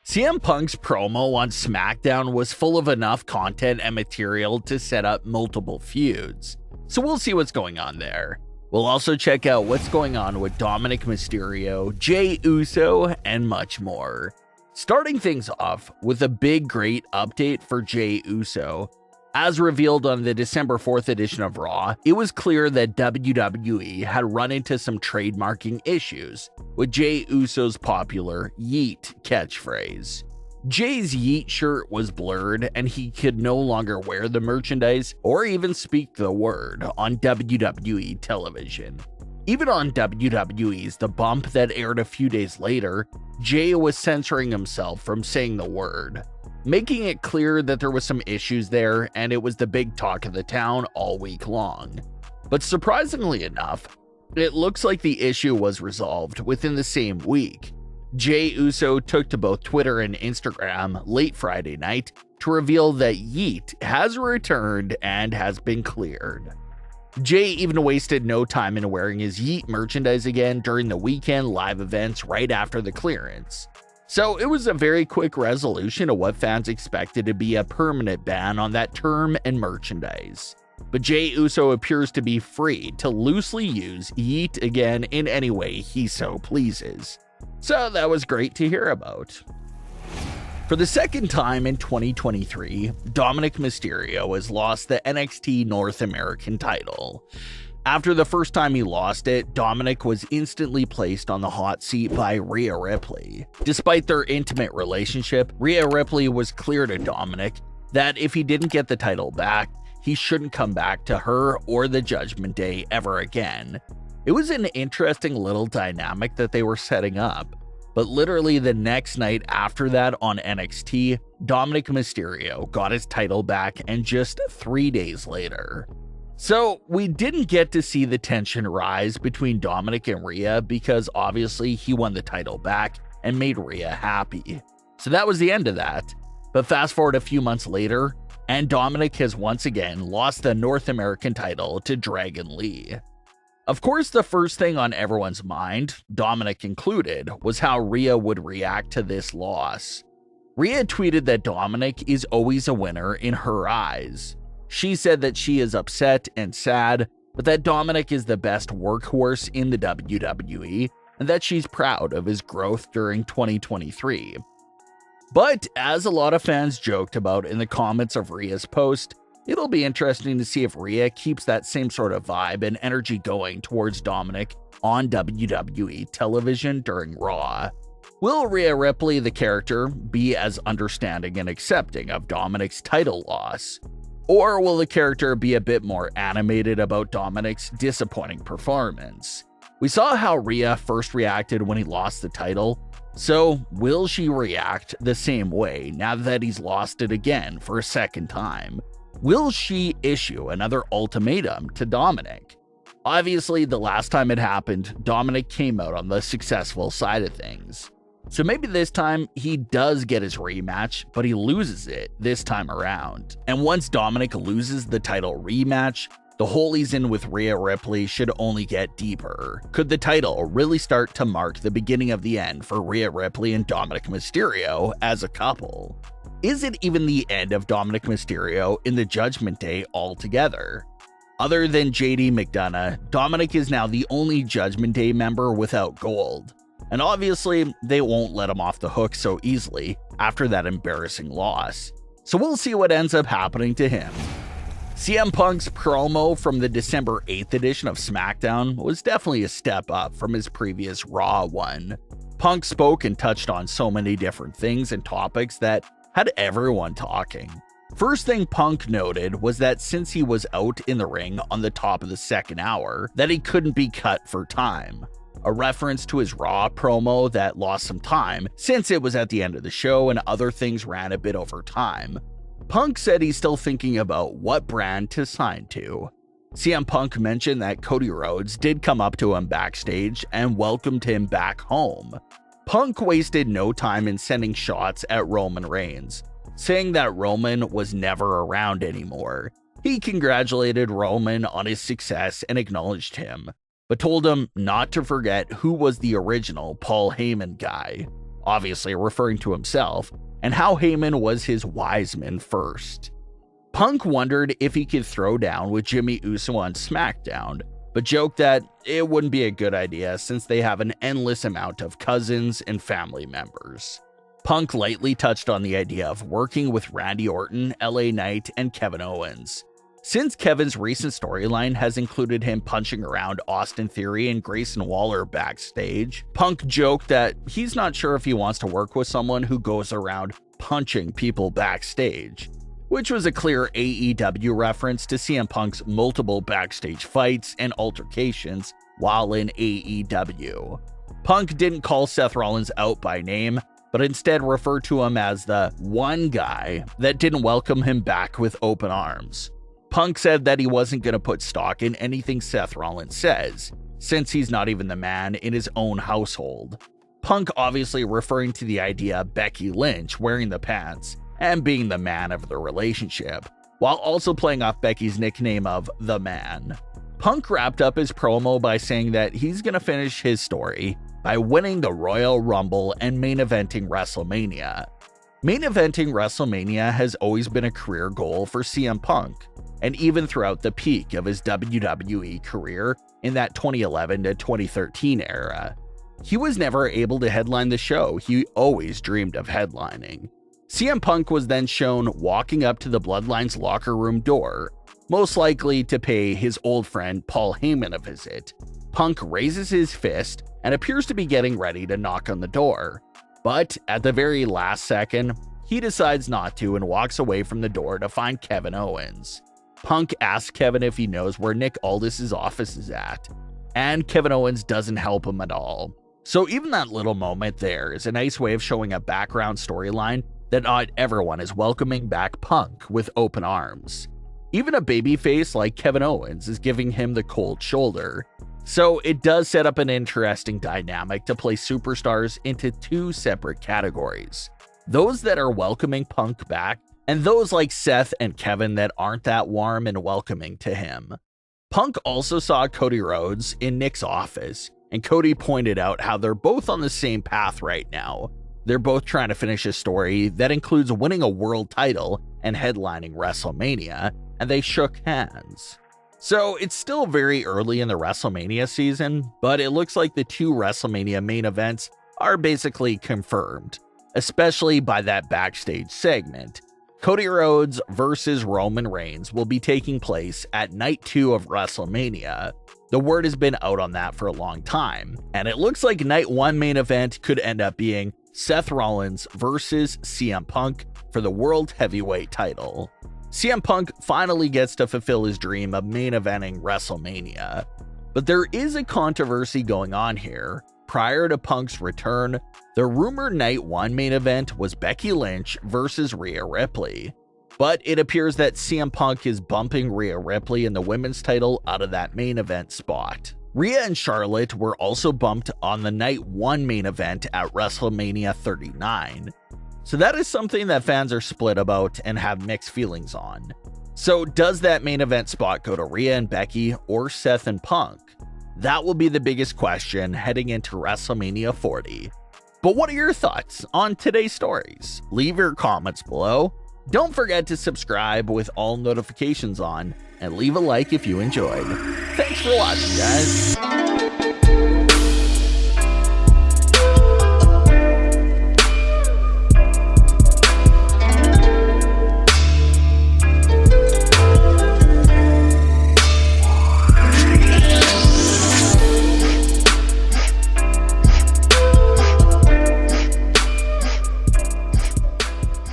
CM Punk's promo on SmackDown was full of enough content and material to set up multiple feuds, so we'll see what's going on there. We'll also check out what's going on with Dominik Mysterio, Jey Uso, and much more. Starting things off with a big great update for Jey Uso. As revealed on the December 4th edition of Raw, it was clear that WWE had run into some trademarking issues with Jey Uso's popular yeet catchphrase. Jey's yeet shirt was blurred and he could no longer wear the merchandise or even speak the word on WWE television. Even on WWE's The Bump that aired a few days later, Jey was censoring himself from saying the word, making it clear that there was some issues there and it was the big talk of the town all week long. But surprisingly enough, it looks like the issue was resolved within the same week. Jey Uso took to both Twitter and Instagram late Friday night to reveal that yeet has returned and has been cleared. Jey even wasted no time in wearing his yeet merchandise again during the weekend live events right after the clearance. So it was a very quick resolution of what fans expected to be a permanent ban on that term and merchandise. But Jey Uso appears to be free to loosely use yeet again in any way he so pleases. So that was great to hear about. For the second time in 2023, Dominik Mysterio has lost the NXT North American title. After the first time he lost it, Dominik was instantly placed on the hot seat by Rhea Ripley. Despite their intimate relationship, Rhea Ripley was clear to Dominik that if he didn't get the title back, he shouldn't come back to her or the Judgment Day ever again. It was an interesting little dynamic that they were setting up. But literally the next night after that on NXT, Dominik Mysterio got his title back, and just 3 days later. So we didn't get to see the tension rise between Dominik and Rhea because obviously he won the title back and made Rhea happy. So that was the end of that. But fast forward a few months later, and Dominik has once again lost the North American title to Dragon Lee. Of course, the first thing on everyone's mind, Dominik included, was how Rhea would react to this loss. Rhea tweeted that Dominik is always a winner in her eyes. She said that she is upset and sad, but that Dominik is the best workhorse in the WWE, and that she's proud of his growth during 2023. But as a lot of fans joked about in the comments of Rhea's post, it'll be interesting to see if Rhea keeps that same sort of vibe and energy going towards Dominik on WWE television during Raw. Will Rhea Ripley, the character, be as understanding and accepting of Dominik's title loss? Or will the character be a bit more animated about Dominik's disappointing performance? We saw how Rhea first reacted when he lost the title, so will she react the same way now that he's lost it again for a second time? Will she issue another ultimatum to Dominik? Obviously, the last time it happened, Dominik came out on the successful side of things. So maybe this time he does get his rematch, but he loses it this time around. And once Dominik loses the title rematch, the hole he's in with Rhea Ripley should only get deeper. Could the title really start to mark the beginning of the end for Rhea Ripley and Dominik Mysterio as a couple? Is it even the end of Dominik Mysterio in the Judgment Day altogether? Other than JD McDonough, Dominik is now the only Judgment Day member without gold. And obviously, they won't let him off the hook so easily after that embarrassing loss. So we'll see what ends up happening to him. CM Punk's promo from the December 8th edition of SmackDown was definitely a step up from his previous Raw one. Punk spoke and touched on so many different things and topics that had everyone talking. First thing Punk noted was that since he was out in the ring on the top of the second hour, that he couldn't be cut for time. A reference to his Raw promo that lost some time since it was at the end of the show and other things ran a bit over time. Punk said he's still thinking about what brand to sign to. CM Punk mentioned that Cody Rhodes did come up to him backstage and welcomed him back home. Punk wasted no time in sending shots at Roman Reigns, saying that Roman was never around anymore. He congratulated Roman on his success and acknowledged him, but told him not to forget who was the original Paul Heyman guy, obviously referring to himself, and how Heyman was his wise man first. Punk wondered if he could throw down with Jey Uso on SmackDown, but joked that it wouldn't be a good idea since they have an endless amount of cousins and family members. Punk lightly touched on the idea of working with Randy Orton, LA Knight, and Kevin Owens. Since Kevin's recent storyline has included him punching around Austin Theory and Grayson Waller backstage, Punk joked that he's not sure if he wants to work with someone who goes around punching people backstage, which was a clear AEW reference to CM Punk's multiple backstage fights and altercations while in AEW. Punk didn't call Seth Rollins out by name, but instead referred to him as the one guy that didn't welcome him back with open arms. Punk said that he wasn't going to put stock in anything Seth Rollins says, since he's not even the man in his own household. Punk obviously referring to the idea of Becky Lynch wearing the pants and being the man of the relationship, while also playing off Becky's nickname of The Man. Punk wrapped up his promo by saying that he's going to finish his story by winning the Royal Rumble and main eventing WrestleMania. Main eventing WrestleMania has always been a career goal for CM Punk, and even throughout the peak of his WWE career in that 2011 to 2013 era. He was never able to headline the show he always dreamed of headlining. CM Punk was then shown walking up to the Bloodline's locker room door, most likely to pay his old friend Paul Heyman a visit. Punk raises his fist and appears to be getting ready to knock on the door, but at the very last second, he decides not to and walks away from the door to find Kevin Owens. Punk asks Kevin if he knows where Nick Aldis' office is at, and Kevin Owens doesn't help him at all. So even that little moment there is a nice way of showing a background storyline that not everyone is welcoming back Punk with open arms. Even a babyface like Kevin Owens is giving him the cold shoulder. So it does set up an interesting dynamic to place superstars into two separate categories. Those that are welcoming Punk back, and those like Seth and Kevin that aren't that warm and welcoming to him. Punk also saw Cody Rhodes in Nick's office, and Cody pointed out how they're both on the same path right now. They're both trying to finish a story that includes winning a world title and headlining WrestleMania, and they shook hands. So it's still very early in the WrestleMania season, but it looks like the two WrestleMania main events are basically confirmed, especially by that backstage segment. Cody Rhodes versus Roman Reigns will be taking place at Night 2 of WrestleMania. The word has been out on that for a long time, and it looks like Night 1 main event could end up being Seth Rollins versus CM Punk for the World Heavyweight title. CM Punk finally gets to fulfill his dream of main eventing WrestleMania. But there is a controversy going on here. Prior to Punk's return, the rumored Night 1 main event was Becky Lynch versus Rhea Ripley. But it appears that CM Punk is bumping Rhea Ripley in the women's title out of that main event spot. Rhea and Charlotte were also bumped on the Night 1 main event at WrestleMania 39. So that is something that fans are split about and have mixed feelings on. So does that main event spot go to Rhea and Becky or Seth and Punk? That will be the biggest question heading into WrestleMania 40. But what are your thoughts on today's stories? Leave your comments below. Don't forget to subscribe with all notifications on and leave a like if you enjoyed. Thanks for watching, guys.